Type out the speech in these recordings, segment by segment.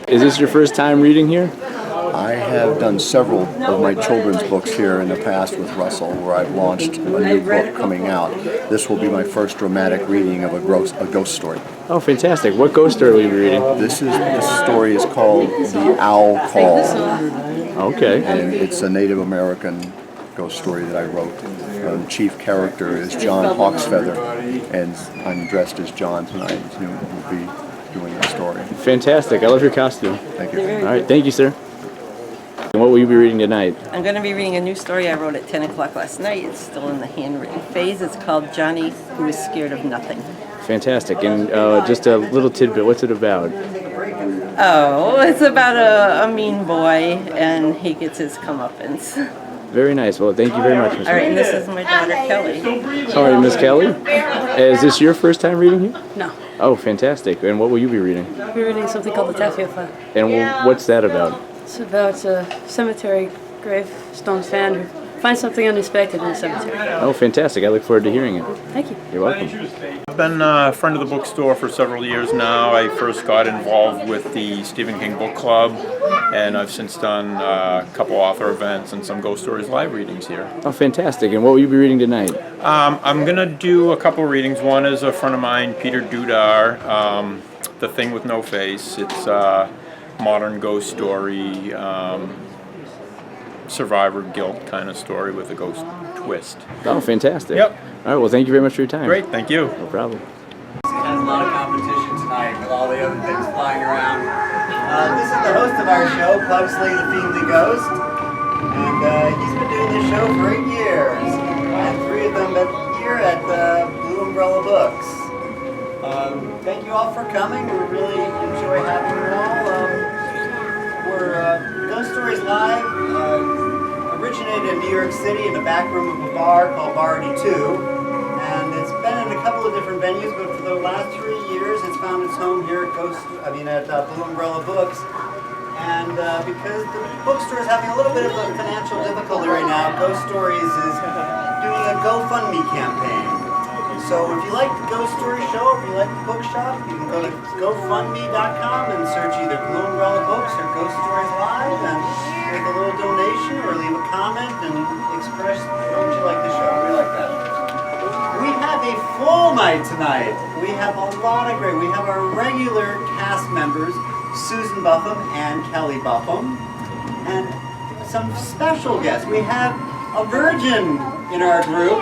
Is this your first time reading here? I have done several of my children's books here in the past with Russell, where I've launched a new book coming out. This will be my first dramatic reading of a ghost story. Oh, fantastic. What ghost story will you be reading? This story is called The Owl Call. Okay. And it's a Native American ghost story that I wrote. The chief character is John Hawksfeather, and I'm dressed as John tonight, who will be doing the story. Fantastic. I love your costume. Thank you. All right. Thank you, sir. And what will you be reading tonight? I'm going to be reading a new story I wrote at 10 o'clock last night. It's still in the handwritten phase. It's called Johnny, Who Is Scared of Nothing. Fantastic. And just a little tidbit. What's it about? Oh, it's about a mean boy, and he gets his comeuppance. Very nice. Well, thank you very much, Ms. All right, and this is my daughter, Kelly. All right, Miss Kelly. Is this your first time reading here? No. Oh, fantastic. And what will you be reading? We're reading something called the Tattoo File. And what's that about? It's about a cemetery gravestone fan who finds something unexpected in the cemetery. Oh, fantastic. I look forward to hearing it. Thank you. You're welcome. I've been a friend of the bookstore for several years now. I first got involved with the Stephen King Book Club, and I've since done a couple author events and some Ghost Stories live readings here. Oh, fantastic. And what will you be reading tonight? I'm going to do a couple readings. One is a friend of mine, Peter Dudar, The Thing with No Face. It's a modern ghost story, survivor guilt kind of story with a ghost twist. Oh, fantastic. Yep. All right, well, thank you very much for your time. Great, thank you. No problem. It has a lot of competition tonight with all the other things flying around. This is the host of our show, Pugsley the Fiendly Ghost, and he's been doing this show for 8 years, and 3 of them been here at Blue Umbrella Books. Thank you all for coming. We really enjoy having you all. We're Ghost Stories Live. Originated in New York City in the back room of a bar called Bar 82, and it's been in a couple of different venues, but for the last 3 years it's found its home here at Blue Umbrella Books. And because the bookstore is having a little bit of a financial difficulty right now, Ghost Stories is doing a GoFundMe campaign. So if you like the Ghost Story Show, if you like the bookshop, you can go to GoFundMe.com and search either Blue Umbrella Books or Ghost Stories Live and make a little donation or leave a comment and express how much you like the show. We like that. We have a full night tonight. We have a lot of we have our regular cast members, Susan Buffum and Kelly Buffum, and some special guests. We have a virgin in our group,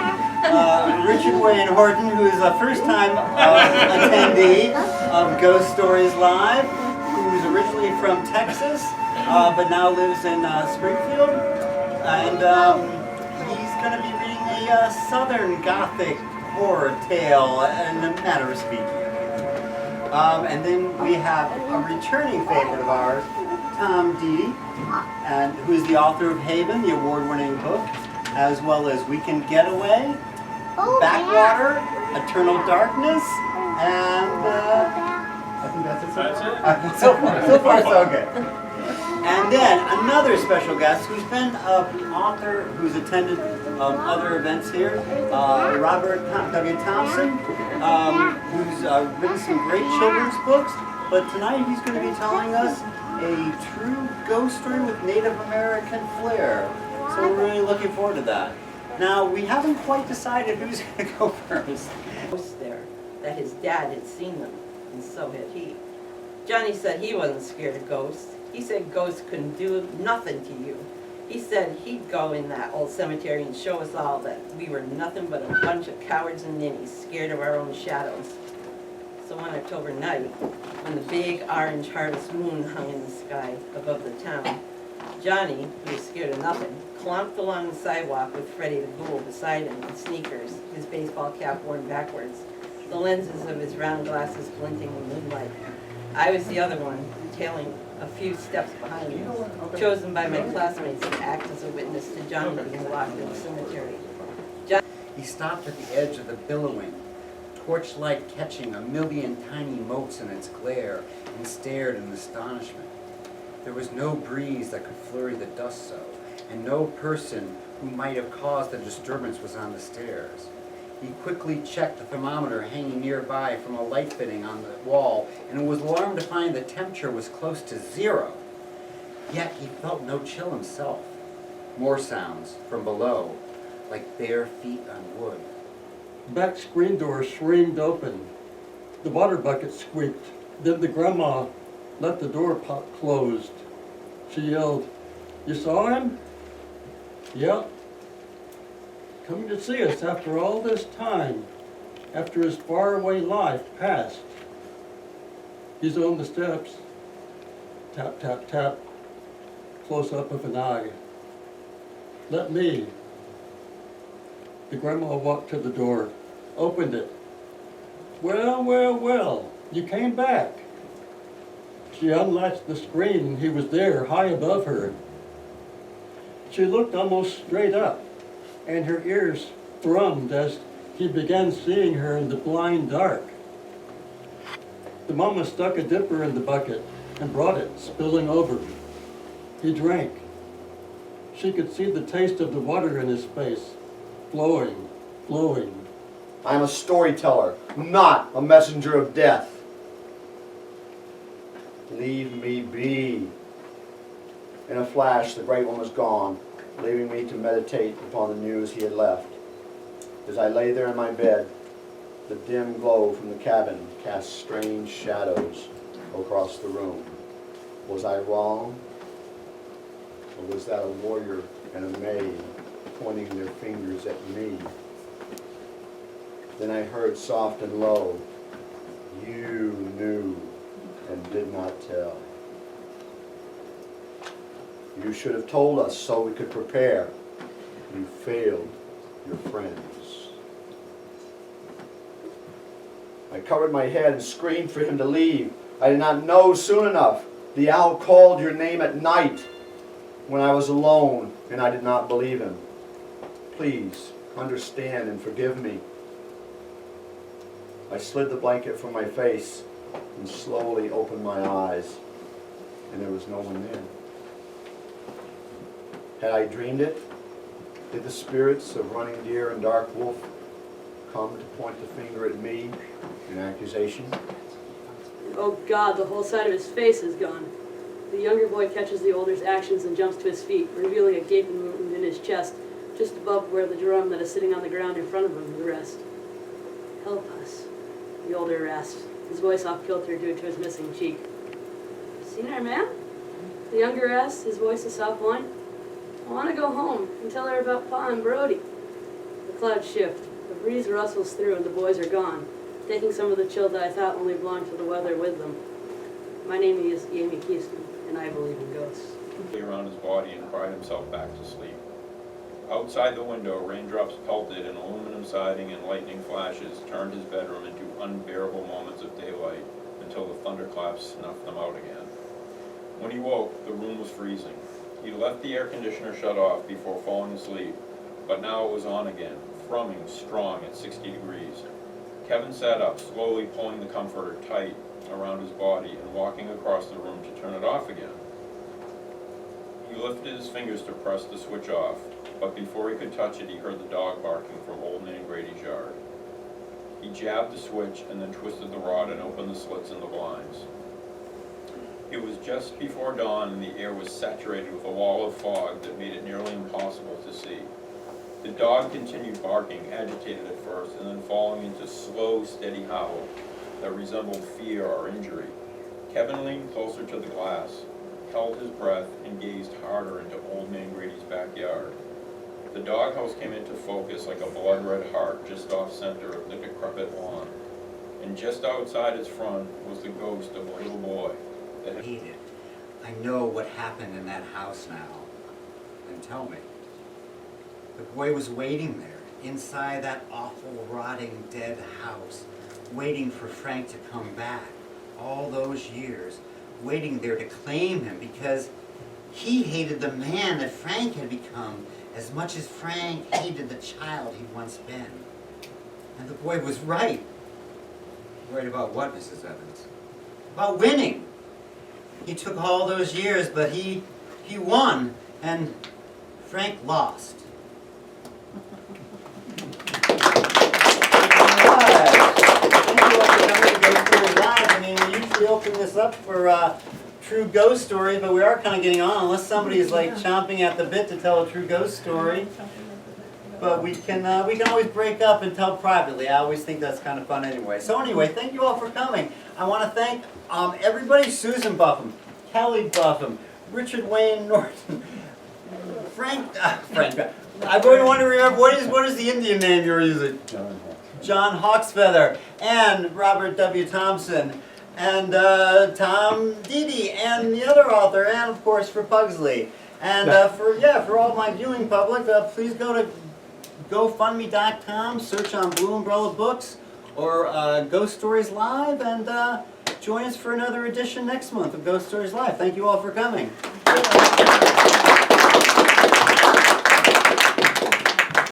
Richard Wayne Horton, who is a first-time attendee of Ghost Stories Live, who's originally from Texas, but now lives in Springfield, and he's going to be reading a Southern Gothic horror tale in a manner of speaking. And then we have a returning favorite of ours, Tom Deedy, and who's the author of Haven, the award-winning book, as well as Weekend Getaway, Backwater, Eternal Darkness, and I think that's it. That's it. So far, so good. And then another special guest who's been an author who's attended other events here, Robert W. Thompson, who's written some great children's books, but tonight he's going to be telling us a true ghost story with Native American flair. So we're really looking forward to that. Now, we haven't quite decided who's going to go first. There, that his dad had seen them, and so had he. Johnny said he wasn't scared of ghosts. He said ghosts couldn't do nothing to you. He said he'd go in that old cemetery and show us all that we were nothing but a bunch of cowards and ninnies, scared of our own shadows. So one October night, when the big orange harvest moon hung in the sky above the town, Johnny, who was scared of nothing, clomped along the sidewalk with Freddie the Ghoul beside him in sneakers, his baseball cap worn backwards, the lenses of his round glasses glinting in moonlight. I was the other one, tailing a few steps behind me, chosen by my classmates to act as a witness to Johnny being locked in the cemetery. He stopped at the edge of the billowing, torchlight catching a million tiny motes in its glare, and stared in astonishment. There was no breeze that could flurry the dust so, and no person who might have caused the disturbance was on the stairs. He quickly checked the thermometer hanging nearby from a light fitting on the wall and was alarmed to find the temperature was close to 0. Yet he felt no chill himself. More sounds from below, like bare feet on wood. Back screen door screamed open. The water bucket squeaked. Then the grandma let the door pop closed. She yelled, "You saw him?" "Yep. Coming to see us after all this time, after his faraway life passed. He's on the steps." Tap, tap, tap. Close up of an eye. "Let me." The grandma walked to the door, opened it. "Well, well, well, you came back." She unlatched the screen and he was there, high above her. She looked almost straight up, and her ears thrummed as he began seeing her in the blind dark. The mama stuck a dipper in the bucket and brought it, spilling over. He drank. She could see the taste of the water in his face, flowing, flowing. I'm a storyteller, not a messenger of death. Leave me be. In a flash, the Great One was gone, leaving me to meditate upon the news he had left. As I lay there in my bed, the dim glow from the cabin cast strange shadows across the room. Was I wrong? Or was that a warrior and a maid pointing their fingers at me? Then I heard soft and low, "You knew and did not tell. You should have told us so we could prepare. You failed your friends." I covered my head and screamed for him to leave. I did not know soon enough. The owl called your name at night when I was alone and I did not believe him. Please understand and forgive me. I slid the blanket from my face and slowly opened my eyes, and there was no one there. Had I dreamed it? Did the spirits of running deer and dark wolf come to point the finger at me in accusation? Oh God, the whole side of his face is gone. The younger boy catches the older's actions and jumps to his feet, revealing a gaping wound in his chest, just above where the drum that is sitting on the ground in front of him would rest. "Help us," the older asked, his voice off kilter due to his missing cheek. "Seen our man?" The younger asked, his voice a soft whine. "I want to go home and tell her about Pa and Brody." The clouds shift, the breeze rustles through, and the boys are gone, taking some of the chill that I thought only belonged to the weather with them. My name is Amy Keaston, and I believe in ghosts. He around his body and cried himself back to sleep. Outside the window, raindrops pelted and aluminum siding and lightning flashes turned his bedroom into unbearable moments of daylight until the thunderclaps snuffed them out again. When he woke, the room was freezing. He left the air conditioner shut off before falling asleep, but now it was on again, thrumming strong at 60 degrees. Kevin sat up, slowly pulling the comforter tight around his body and walking across the room to turn it off again. He lifted his fingers to press the switch off, but before he could touch it, he heard the dog barking from Old Man Grady's yard. He jabbed the switch and then twisted the rod and opened the slits in the blinds. It was just before dawn and the air was saturated with a wall of fog that made it nearly impossible to see. The dog continued barking, agitated at first, and then falling into slow, steady howl that resembled fear or injury. Kevin leaned closer to the glass, held his breath, and gazed harder into Old Man Grady's backyard. The doghouse came into focus like a blood-red heart just off-center of the decrepit lawn, and just outside its front was the ghost of a little boy that had... Hate it. I know what happened in that house now. Then tell me. The boy was waiting there, inside that awful, rotting, dead house, waiting for Frank to come back. All those years, waiting there to claim him because he hated the man that Frank had become as much as Frank hated the child he'd once been. And the boy was right. Right about what, Mrs. Evans? About winning. He took all those years, but he won, and Frank lost. up for true ghost stories, but we are kind of getting on, unless somebody is like chomping at the bit to tell a true ghost story. But we can always break up and tell privately. I always think that's kind of fun anyway. So anyway, thank you all for coming. I want to thank everybody: Susan Buffum, Kelly Buffum, Richard Wayne Norton, Frank. I really want to remember what is the Indian name you're using? John Hawksfeather, and Robert W. Thompson, and Tom Dede, and the other author, and of course for Pugsley. And for all my viewing public, please go to GoFundMe.com, search on Blue Umbrella Books or Ghost Stories Live, and join us for another edition next month of Ghost Stories Live. Thank you all for coming.